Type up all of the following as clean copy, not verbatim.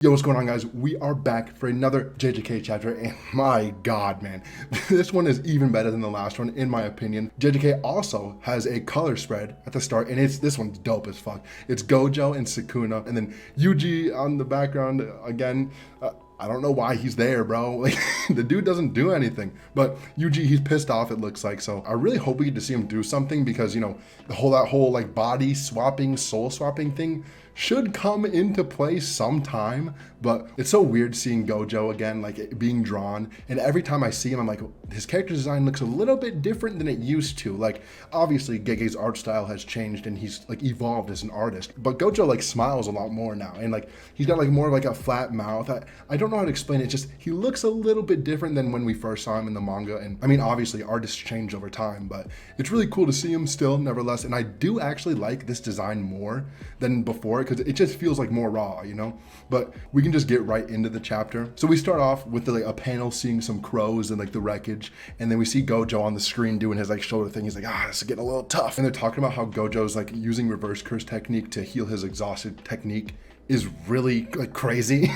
Yo, what's going on, guys? We are back for another JJK chapter, and my god, man, this one is even better than the last one, in my opinion. JJK also has a color spread at the start, and this one's dope as fuck. It's Gojo and Sukuna, and then Yuji on the background again. I don't know why he's there, bro. Like, the dude doesn't do anything. But Yuji, he's pissed off, it looks like. So I really hope we get to see him do something because, you know, that whole like body swapping, soul swapping thing should come into play sometime. But it's so weird seeing Gojo again, like being drawn. And every time I see him, I'm like, his character design looks a little bit different than it used to. Like, obviously, Gege's art style has changed and he's like evolved as an artist. But Gojo like smiles a lot more now. And like, he's got like more of like a flat mouth. I don't know how to explain it. It's just, he looks a little bit different than when we first saw him in the manga. And I mean, obviously artists change over time, but it's really cool to see him still, nevertheless. And I do actually like this design more than before because it just feels like more raw, you know? But we can just get right into the chapter. So we start off with like a panel seeing some crows and like the wreckage. And then we see Gojo on the screen doing his like shoulder thing. He's like, this is getting a little tough. And they're talking about how Gojo's like using reverse curse technique to heal his exhausted technique is really like crazy.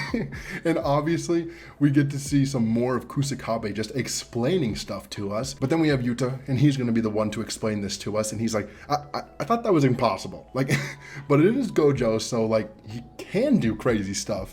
And obviously we get to see some more of Kusakabe just explaining stuff to us. But then we have Yuta and he's gonna be the one to explain this to us. And he's like, I thought that was impossible. Like, but it is Gojo, so like he can do crazy stuff.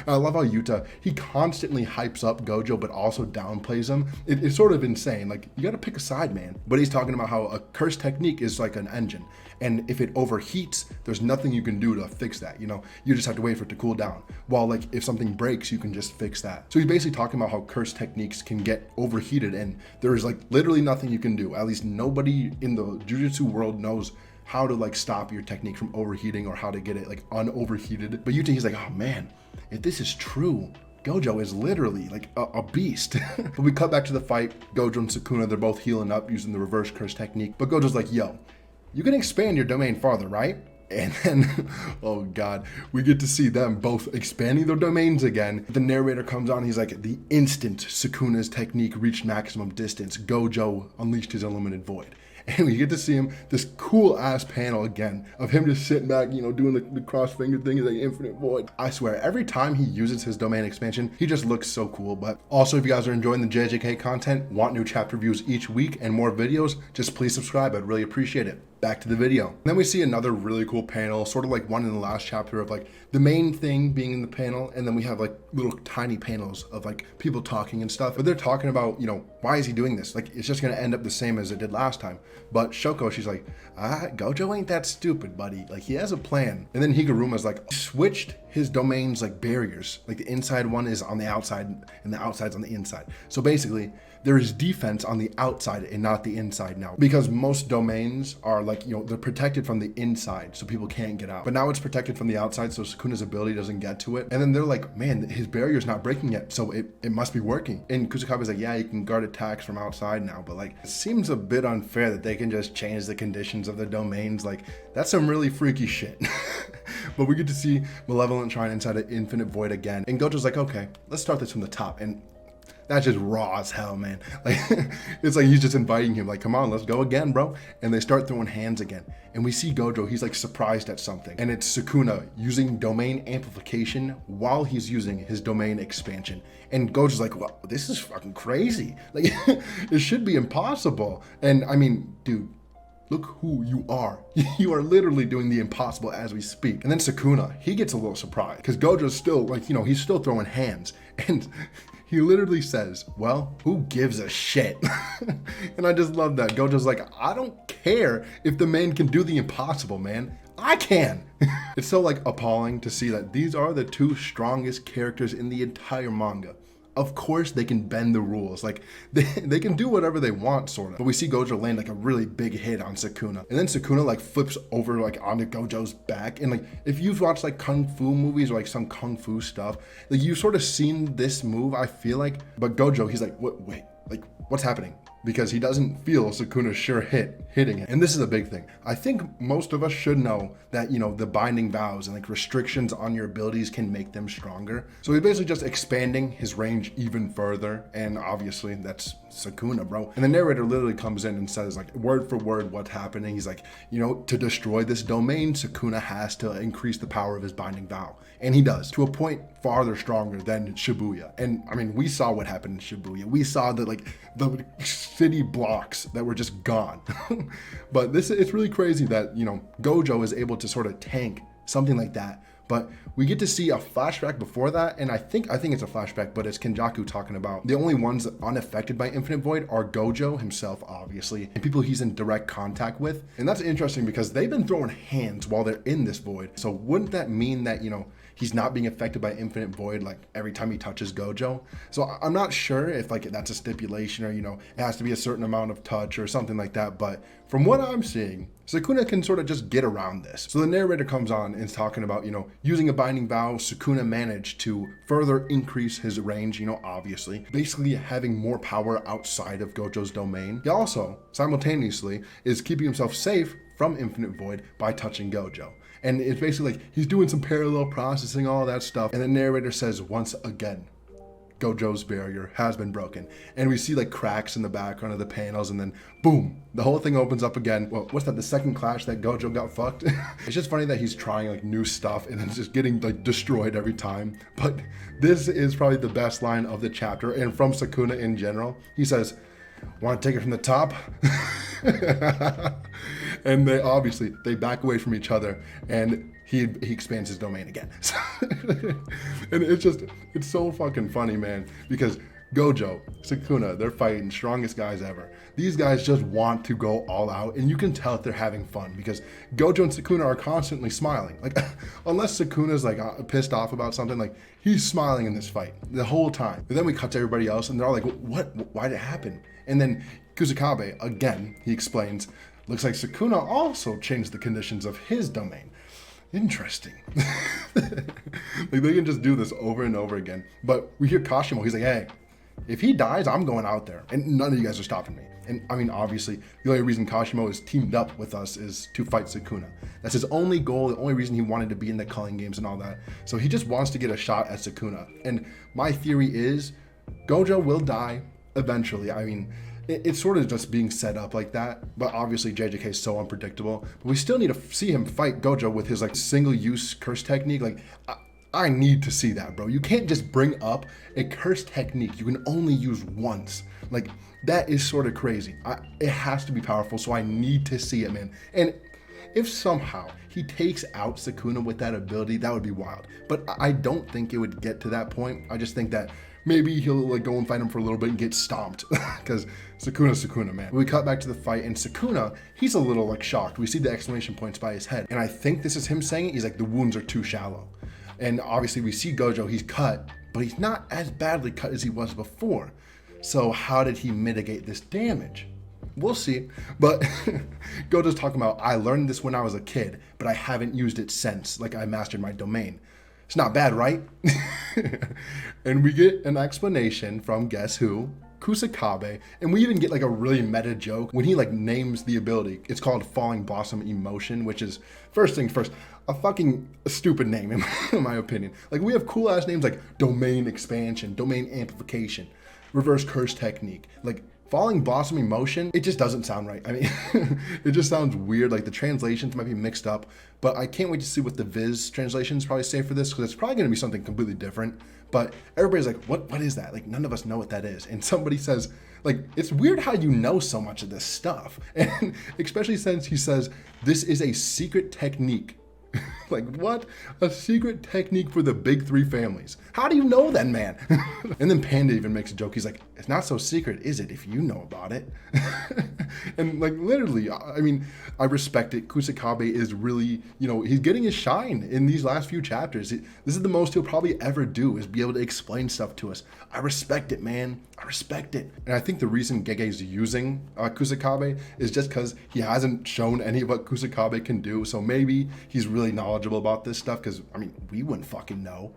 I love how Yuta, he constantly hypes up Gojo, but also downplays him. It's sort of insane. Like, you gotta pick a side, man. But he's talking about how a curse technique is like an engine. And if it overheats, there's nothing you can do to fix that. You know, you just have to wait for it to cool down. While like if something breaks, you can just fix that. So he's basically talking about how curse techniques can get overheated and there is like literally nothing you can do. At least nobody in the jujutsu world knows how to like stop your technique from overheating or how to get it like unoverheated. But Yuta, he's like, oh man, if this is true, Gojo is literally like a beast. But we cut back to the fight. Gojo and Sukuna, they're both healing up using the reverse curse technique. But Gojo's like, yo, you can expand your domain farther, right? And then, oh God, we get to see them both expanding their domains again. The narrator comes on, he's like, the instant Sukuna's technique reached maximum distance, Gojo unleashed his unlimited void. And we get to see him, this cool ass panel again of him just sitting back, you know, doing the cross finger thing, like infinite void. I swear, every time he uses his domain expansion, he just looks so cool. But also, if you guys are enjoying the JJK content, want new chapter reviews each week and more videos, just please subscribe. I'd really appreciate it. Back to the video. And then we see another really cool panel, sort of like one in the last chapter of like the main thing being in the panel. And then we have like little tiny panels of like people talking and stuff. But they're talking about, you know, why is he doing this? Like, it's just going to end up the same as it did last time. But Shoko, she's like, Gojo ain't that stupid, buddy. Like, he has a plan. And then Higuruma's like, switched his domain's like barriers. Like the inside one is on the outside and the outside's on the inside. So basically, there is defense on the outside and not the inside now. Because most domains are like, you know, they're protected from the inside so people can't get out. But now it's protected from the outside so Sukuna's ability doesn't get to it. And then they're like, man, his barrier's not breaking yet, so it must be working. And Kusakabe's like, yeah, you can guard attacks from outside now, but like, it seems a bit unfair that they can just change the conditions of the domains. Like, that's some really freaky shit. But we get to see Malevolent Shrine inside an infinite void again. And Gojo's like, okay, let's start this from the top. And that's just raw as hell, man. Like, it's like he's just inviting him, like, come on, let's go again, bro. And they start throwing hands again. And we see Gojo, he's like surprised at something. And it's Sukuna using domain amplification while he's using his domain expansion. And Gojo's like, well, this is fucking crazy. Like, it should be impossible. And I mean, dude, look who you are. You are literally doing the impossible as we speak. And then Sukuna, he gets a little surprised because Gojo's still like, you know, he's still throwing hands. And he literally says, well, who gives a shit? And I just love that. Gojo's like, I don't care if the man can do the impossible, man. I can. It's so like appalling to see that these are the two strongest characters in the entire manga. Of course they can bend the rules. Like, they can do whatever they want, sort of. But we see Gojo land like a really big hit on Sukuna. And then Sukuna like flips over like onto Gojo's back. And like, if you've watched like Kung Fu movies or like some Kung Fu stuff, like you've sort of seen this move, I feel like. But Gojo, he's like, wait, like what's happening? because he doesn't feel Sukuna's sure hitting it. And this is a big thing. I think most of us should know that, you know, the binding vows and like restrictions on your abilities can make them stronger. So he's basically just expanding his range even further. And obviously that's Sukuna, bro. And the narrator literally comes in and says, like, word for word what's happening. He's like, you know, to destroy this domain, Sukuna has to increase the power of his binding vow. And he does, to a point farther stronger than Shibuya. And I mean, we saw what happened in Shibuya. We saw that, like, the city blocks that were just gone. But it's really crazy that, you know, Gojo is able to sort of tank something like that. But we get to see a flashback before that, and I think it's a flashback, but it's Kenjaku talking about the only ones unaffected by Infinite Void are Gojo himself, obviously, and people he's in direct contact with. And that's interesting because they've been throwing hands while they're in this void. So wouldn't that mean that, you know, he's not being affected by Infinite Void like every time he touches Gojo? So I'm not sure if like that's a stipulation or, you know, it has to be a certain amount of touch or something like that. But from what I'm seeing, Sukuna can sort of just get around this. So the narrator comes on and is talking about, you know, using a binding vow, Sukuna managed to further increase his range, you know, obviously, basically having more power outside of Gojo's domain. He also simultaneously is keeping himself safe from Infinite Void by touching Gojo. And it's basically like he's doing some parallel processing, all that stuff. And the narrator says, once again, Gojo's barrier has been broken. And we see like cracks in the background of the panels, and then boom, the whole thing opens up again. Well, what's that, the second clash that Gojo got fucked? It's just funny that he's trying like new stuff and then just getting like destroyed every time. But this is probably the best line of the chapter, and from Sukuna in general. He says, want to take it from the top? And they back away from each other, and he expands his domain again. And it's so fucking funny, man, because Gojo, Sukuna, they're fighting, strongest guys ever. These guys just want to go all out, and you can tell that they're having fun because Gojo and Sukuna are constantly smiling. Like, unless Sukuna's like pissed off about something, like he's smiling in this fight the whole time. And then we cut to everybody else, and they're all like, what? Why did it happen? And then Kusakabe, again, he explains, looks like Sukuna also changed the conditions of his domain. Interesting. Like they can just do this over and over again. But we hear Kashimo, he's like, hey, if he dies, I'm going out there, and none of you guys are stopping me. And I mean, obviously, the only reason Kashimo is teamed up with us is to fight Sukuna. That's his only goal, the only reason he wanted to be in the culling games and all that. So he just wants to get a shot at Sukuna. And my theory is Gojo will die eventually. I mean, it's sort of just being set up like that, but obviously JJK is so unpredictable. But we still need to see him fight Gojo with his like single-use curse technique. Like, I need to see that, bro. You can't just bring up a curse technique you can only use once. Like, that is sort of crazy. It has to be powerful, so I need to see it, man. And if somehow he takes out Sukuna with that ability, that would be wild. But I don't think it would get to that point. I just think that maybe he'll like go and fight him for a little bit and get stomped because Sukuna's Sukuna, man. We cut back to the fight, and Sukuna, he's a little like shocked. We see the exclamation points by his head, and I think this is him saying it. He's like, the wounds are too shallow. And obviously we see Gojo, he's cut, but he's not as badly cut as he was before. So how did he mitigate this damage? We'll see. But Gojo's talking about, I learned this when I was a kid, but I haven't used it since, like I mastered my domain. It's not bad, right? And we get an explanation from guess who? Kusakabe, and we even get like a really meta joke when he like names the ability. It's called Falling Blossom Emotion, which is, first thing first, a fucking stupid name in my opinion. Like, we have cool ass names like Domain Expansion, Domain Amplification, Reverse Curse Technique. Like, Falling Blossom Emotion, it just doesn't sound right. I mean, it just sounds weird. Like, the translations might be mixed up, but I can't wait to see what the Viz translations probably say for this, because it's probably going to be something completely different. But everybody's like, what is that? Like, none of us know what that is. And somebody says, like, it's weird how you know so much of this stuff. And especially since he says, this is a secret technique. Like, what? A secret technique for the big three families. How do you know then, man? And then Panda even makes a joke. He's like, it's not so secret, is it, if you know about it? And like, literally, I mean, I respect it. Kusakabe is really, you know, he's getting his shine in these last few chapters. This is the most he'll probably ever do, is be able to explain stuff to us. I respect it, man. I respect it. And I think the reason Gege's using Kusakabe is just because he hasn't shown any of what Kusakabe can do. So maybe he's really knowledgeable about this stuff, because, I mean, we wouldn't fucking know.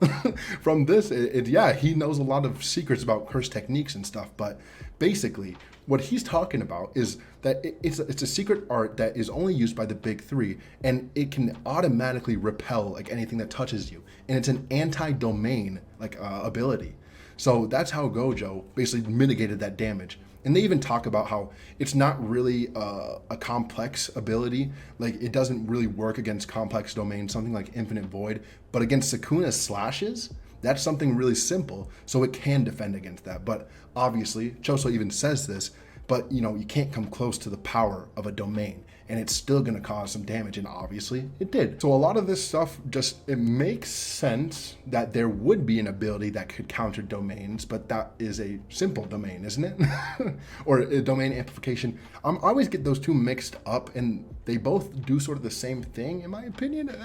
From this, yeah, he knows a lot of secrets about curse techniques and stuff, but basically, what he's talking about is that it's a secret art that is only used by the big three, and it can automatically repel like anything that touches you, and it's an anti-domain like ability. So that's how Gojo basically mitigated that damage. And they even talk about how it's not really a complex ability. Like, it doesn't really work against complex domains, something like Infinite Void. But against Sukuna's slashes, that's something really simple. So it can defend against that. But obviously, Choso even says this, but you know, you can't come close to the power of a domain. And it's still going to cause some damage, and obviously it did. So a lot of this stuff it makes sense that there would be an ability that could counter domains, but that is a simple domain, isn't it? Or a domain amplification. I always get those two mixed up, and they both do sort of the same thing, in my opinion.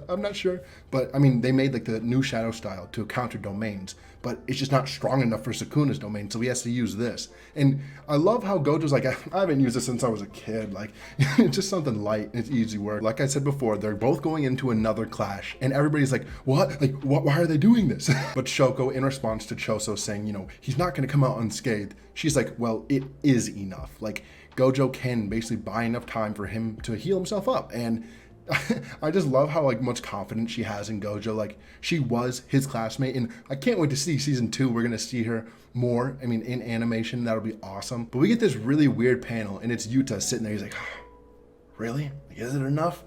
I'm not sure, but I mean, they made like the new shadow style to counter domains, but it's just not strong enough for Sukuna's domain, so he has to use this. And I love how Gojo's like, I haven't used this since I was a kid. Like, it's just something light and it's easy work. Like I said before, they're both going into another clash, and everybody's like, what? Like, why are they doing this? But Shoko, in response to Choso saying, you know, he's not gonna come out unscathed, she's like, well, it is enough. Like, Gojo can basically buy enough time for him to heal himself up. And I just love how like much confidence she has in Gojo. Like, she was his classmate, and I can't wait to see season 2. We're gonna see her more. I mean, in animation, that'll be awesome. But we get this really weird panel, and it's Yuta sitting there. He's like, really? Is it enough?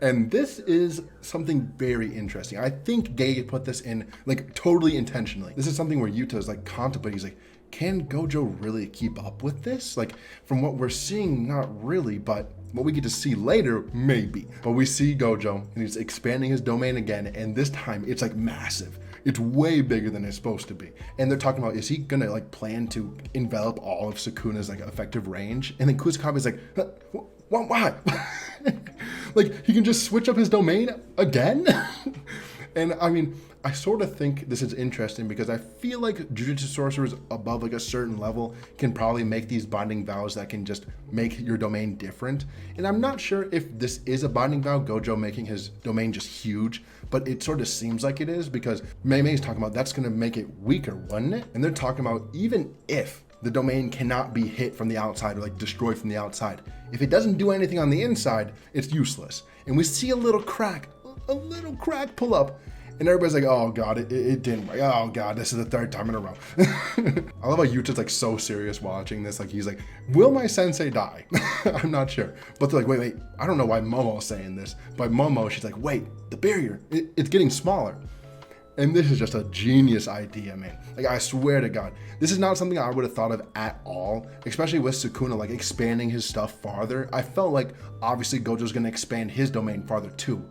And this is something very interesting. I think Gege put this in like totally intentionally. This is something where Yuta is like contemplating. He's like, can Gojo really keep up with this? Like, from what we're seeing, not really, but what we get to see later, maybe. But we see Gojo, and he's expanding his domain again, and this time it's like massive. It's way bigger than it's supposed to be. And they're talking about, is he gonna like plan to envelop all of Sukuna's like effective range? And then Kusakabe's like, why? Like, he can just switch up his domain again? And I mean, I sort of think this is interesting because I feel like Jujutsu sorcerers above like a certain level can probably make these binding vows that can just make your domain different. And I'm not sure if this is a binding vow, Gojo making his domain just huge, but it sort of seems like it is, because Mei's talking about that's going to make it weaker, wouldn't it? And they're talking about even if the domain cannot be hit from the outside or like destroyed from the outside, if it doesn't do anything on the inside, it's useless. And we see a little crack pull up, and everybody's like, oh god, it didn't work. Oh god, this is the 3rd time in a row. I love how Yuta's like so serious watching this. Like, he's like, will my sensei die? I'm not sure. But they're like, wait, I don't know why Momo's saying this. But Momo, she's like, wait, the barrier, it's getting smaller. And this is just a genius idea, man. Like, I swear to God, this is not something I would have thought of at all, especially with Sukuna, like, expanding his stuff farther. I felt like, obviously, Gojo's gonna expand his domain farther too.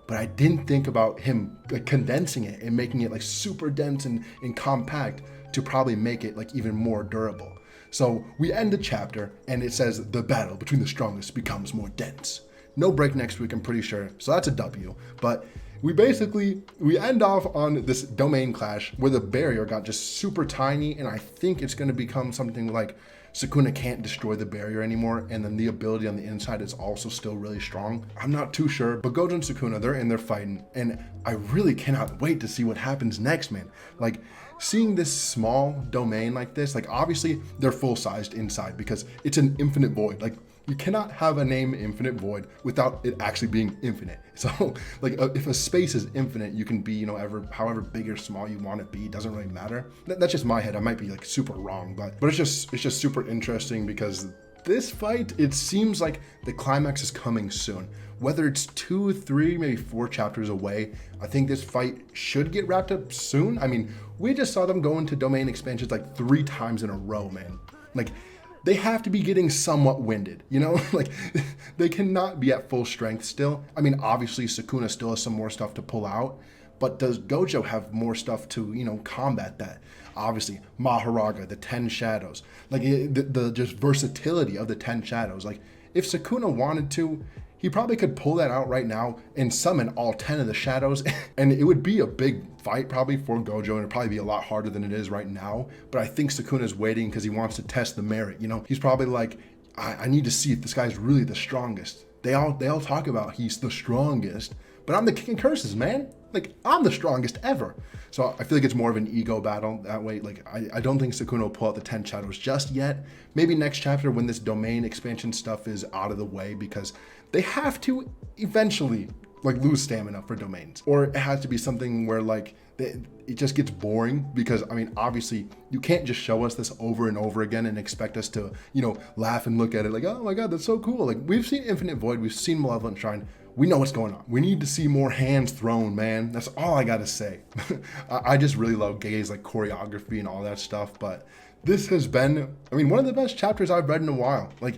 But I didn't think about him like condensing it and making it like super dense and compact to probably make it like even more durable. So we end the chapter and it says the battle between the strongest becomes more dense. No break next week, I'm pretty sure. So that's a W. But we end off on this domain clash where the barrier got just super tiny, and I think it's going to become something like Sukuna can't destroy the barrier anymore, and then the ability on the inside is also still really strong. I'm not too sure, but Gojo and Sukuna, they're in there fighting, and I really cannot wait to see what happens next, man. Like, seeing this small domain like this, like, obviously they're full-sized inside because it's an infinite void. Like, you cannot have a name Infinite Void without it actually being infinite. So, like, if a space is infinite, you can be, you know, however big or small you want to be. It doesn't really matter. That's just my head. I might be like super wrong, but it's just super interesting because this fight, it seems like the climax is coming soon. Whether it's 2, 3, maybe 4 chapters away, I think this fight should get wrapped up soon. I mean, we just saw them go into domain expansions like 3 times in a row, man. Like, they have to be getting somewhat winded, you know? Like, they cannot be at full strength still. I mean, obviously, Sukuna still has some more stuff to pull out, but does Gojo have more stuff to, you know, combat that? Obviously, Maharaga, the 10 shadows, like the just versatility of the 10 shadows. Like, if Sukuna wanted to, he probably could pull that out right now and summon all 10 of the shadows, and it would be a big fight probably for Gojo, and it'd probably be a lot harder than it is right now. But I think Sukuna's waiting because he wants to test the merit, you know? He's probably like, I need to see if this guy's really the strongest. They all talk about he's the strongest, but I'm the king of curses, man. Like, I'm the strongest ever. So I feel like it's more of an ego battle that way. Like, I don't think Sukuna will pull out the 10 shadows just yet. Maybe next chapter when this domain expansion stuff is out of the way, because they have to eventually like lose stamina for domains. Or it has to be something where like it just gets boring, because I mean, obviously you can't just show us this over and over again and expect us to, you know, laugh and look at it like, oh my God, that's so cool. Like, we've seen Infinite Void, we've seen Malevolent Shrine. We know what's going on. We need to see more hands thrown, man. That's all I gotta say. I just really love Gege's like choreography and all that stuff. But this has been, I mean, one of the best chapters I've read in a while. Like,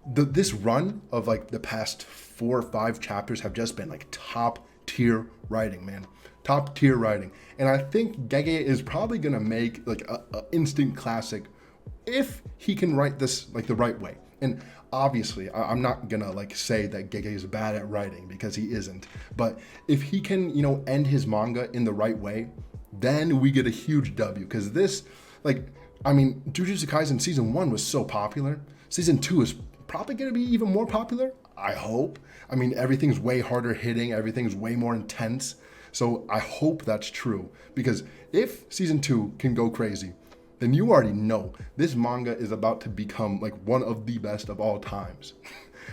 this run of like the past 4 or 5 chapters have just been like top tier writing, man. Top tier writing. And I think Gege is probably gonna make like a instant classic if he can write this like the right way. And obviously, I'm not gonna like say that Gege is bad at writing, because he isn't. But if he can, you know, end his manga in the right way, then we get a huge W. Because this, like, I mean, Jujutsu Kaisen season 1 was so popular. Season 2 is probably gonna be even more popular, I hope. I mean, everything's way harder hitting, everything's way more intense. So I hope that's true, because if season 2 can go crazy, then you already know this manga is about to become like one of the best of all times.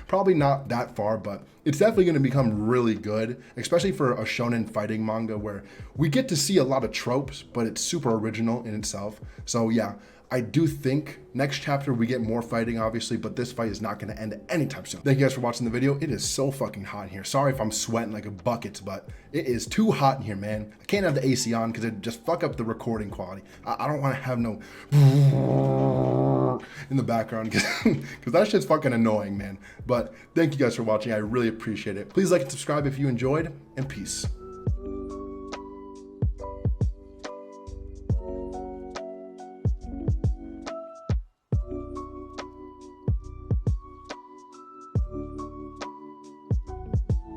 Probably not that far, but it's definitely going to become really good, especially for a shonen fighting manga where we get to see a lot of tropes, but it's super original in itself. So yeah, I do think next chapter we get more fighting, obviously, but this fight is not going to end anytime soon. Thank you guys for watching the video. It is so fucking hot in here. Sorry if I'm sweating like a bucket, but it is too hot in here, man. I can't have the AC on because it just fuck up the recording quality. I don't want to have no in the background because that shit's fucking annoying, man. But thank you guys for watching. I really appreciate it. Please like and subscribe if you enjoyed, and peace.